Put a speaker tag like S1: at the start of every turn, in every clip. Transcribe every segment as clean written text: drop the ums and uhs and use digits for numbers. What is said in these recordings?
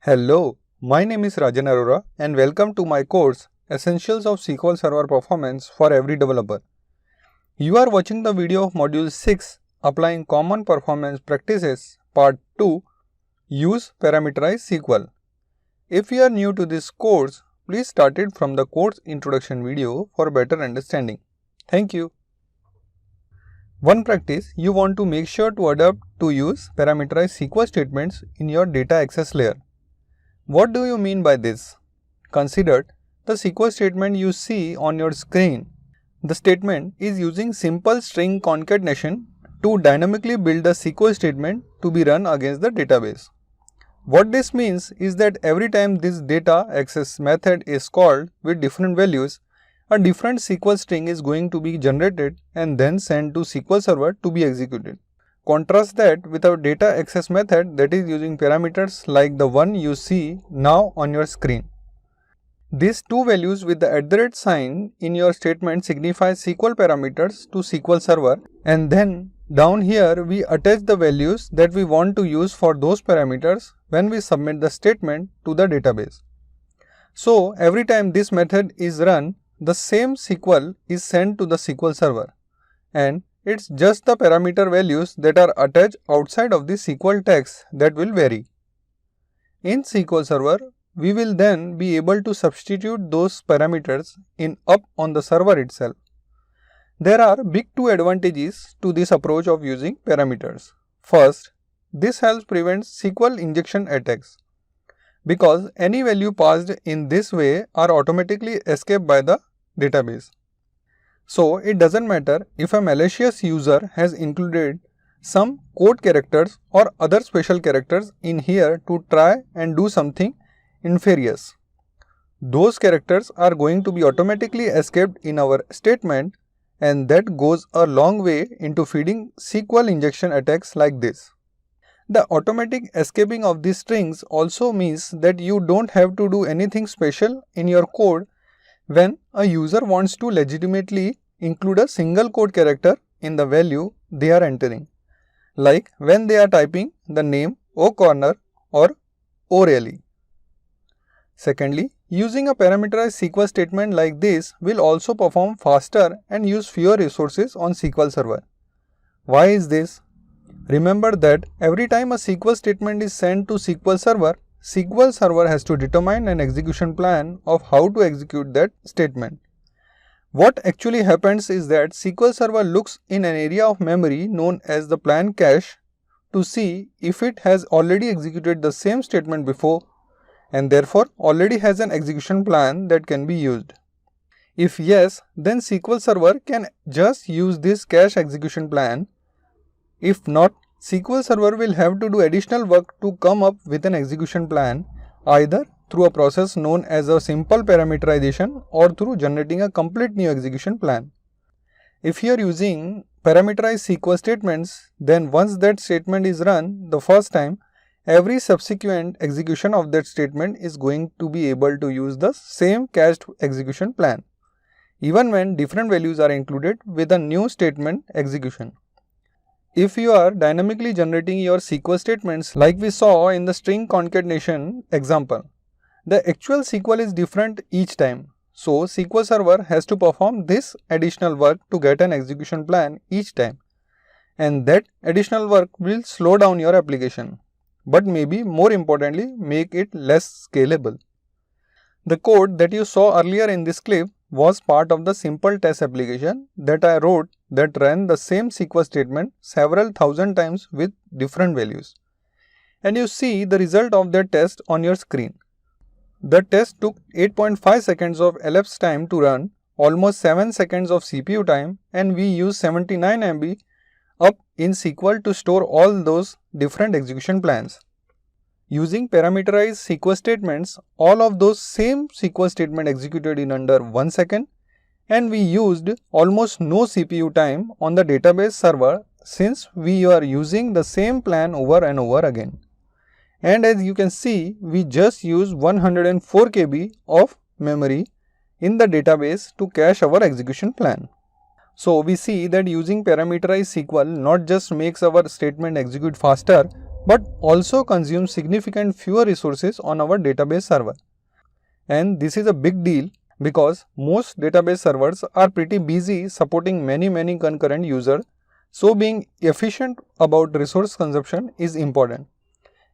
S1: Hello, my name is Rajan Arora and welcome to my course Essentials of SQL Server Performance for Every Developer. You are watching the video of Module 6 Applying Common Performance Practices Part 2 Use Parameterized SQL. If you are new to this course, please start it from the course introduction video for better understanding. Thank you. One practice you want to make sure to adopt to use parameterized SQL statements in your data access layer. What do you mean by this? Consider the SQL statement you see on your screen. The statement is using simple string concatenation to dynamically build a SQL statement to be run against the database. What this means is that every time this data access method is called with different values, a different SQL string is going to be generated and then sent to SQL Server to be executed. Contrast that with our data access method that is using parameters like the one you see now on your screen. These two values with the @ sign in your statement signify SQL parameters to SQL Server, and then down here we attach the values that we want to use for those parameters when we submit the statement to the database. So every time this method is run, the same SQL is sent to the SQL Server, and it's just the parameter values that are attached outside of the SQL text that will vary. In SQL Server, we will then be able to substitute those parameters up on the server itself. There are big two advantages to this approach of using parameters. First, this helps prevent SQL injection attacks, because any value passed in this way are automatically escaped by the database. So it doesn't matter if a malicious user has included some code characters or other special characters in here to try and do something nefarious. Those characters are going to be automatically escaped in our statement, and that goes a long way into feeding SQL injection attacks like this. The automatic escaping of these strings also means that you don't have to do anything special in your code when a user wants to legitimately include a single code character in the value they are entering, like when they are typing the name O'Connor or O'Reilly. Secondly, using a parameterized SQL statement like this will also perform faster and use fewer resources on SQL Server. Why is this? Remember that every time a SQL statement is sent to SQL Server has to determine an execution plan of how to execute that statement. What actually happens is that SQL Server looks in an area of memory known as the plan cache to see if it has already executed the same statement before and therefore already has an execution plan that can be used. If yes, then SQL Server can just use this cache execution plan. If not, SQL Server will have to do additional work to come up with an execution plan, either through a process known as a simple parameterization or through generating a complete new execution plan. If you are using parameterized SQL statements, then once that statement is run the first time, every subsequent execution of that statement is going to be able to use the same cached execution plan, even when different values are included with a new statement execution. If you are dynamically generating your SQL statements like we saw in the string concatenation example, the actual SQL is different each time. So SQL Server has to perform this additional work to get an execution plan each time. And that additional work will slow down your application, but maybe more importantly make it less scalable. The code that you saw earlier in this clip was part of the simple test application that I wrote that ran the same SQL statement several thousand times with different values. And you see the result of that test on your screen. The test took 8.5 seconds of elapsed time to run, almost 7 seconds of CPU time, and we used 79 MB up in SQL to store all those different execution plans. Using parameterized SQL statements, all of those same SQL statement executed in under 1 second, and we used almost no CPU time on the database server since we are using the same plan over and over again. And as you can see, we just use 104 KB of memory in the database to cache our execution plan. So we see that using parameterized SQL not just makes our statement execute faster, but also consume significant fewer resources on our database server. And this is a big deal because most database servers are pretty busy supporting many concurrent users, so being efficient about resource consumption is important.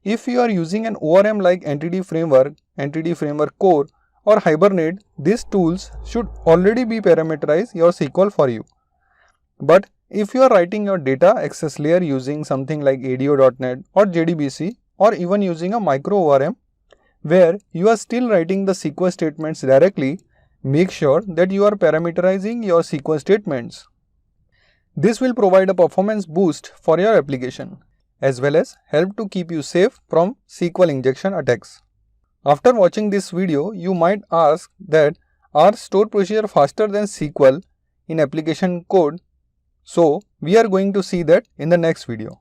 S1: If you are using an ORM like Entity Framework Core, or Hibernate, these tools should already be parameterize your SQL for you. But if you are writing your data access layer using something like ADO.NET or JDBC, or even using a micro ORM where you are still writing the SQL statements directly, make sure that you are parameterizing your SQL statements. This will provide a performance boost for your application, as well as help to keep you safe from SQL injection attacks. After watching this video, you might ask that are store procedure faster than SQL in application code? So we are going to see that in the next video.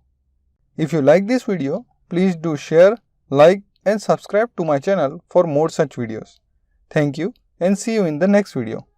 S1: If you like this video, please do share, like and subscribe to my channel for more such videos. Thank you and see you in the next video.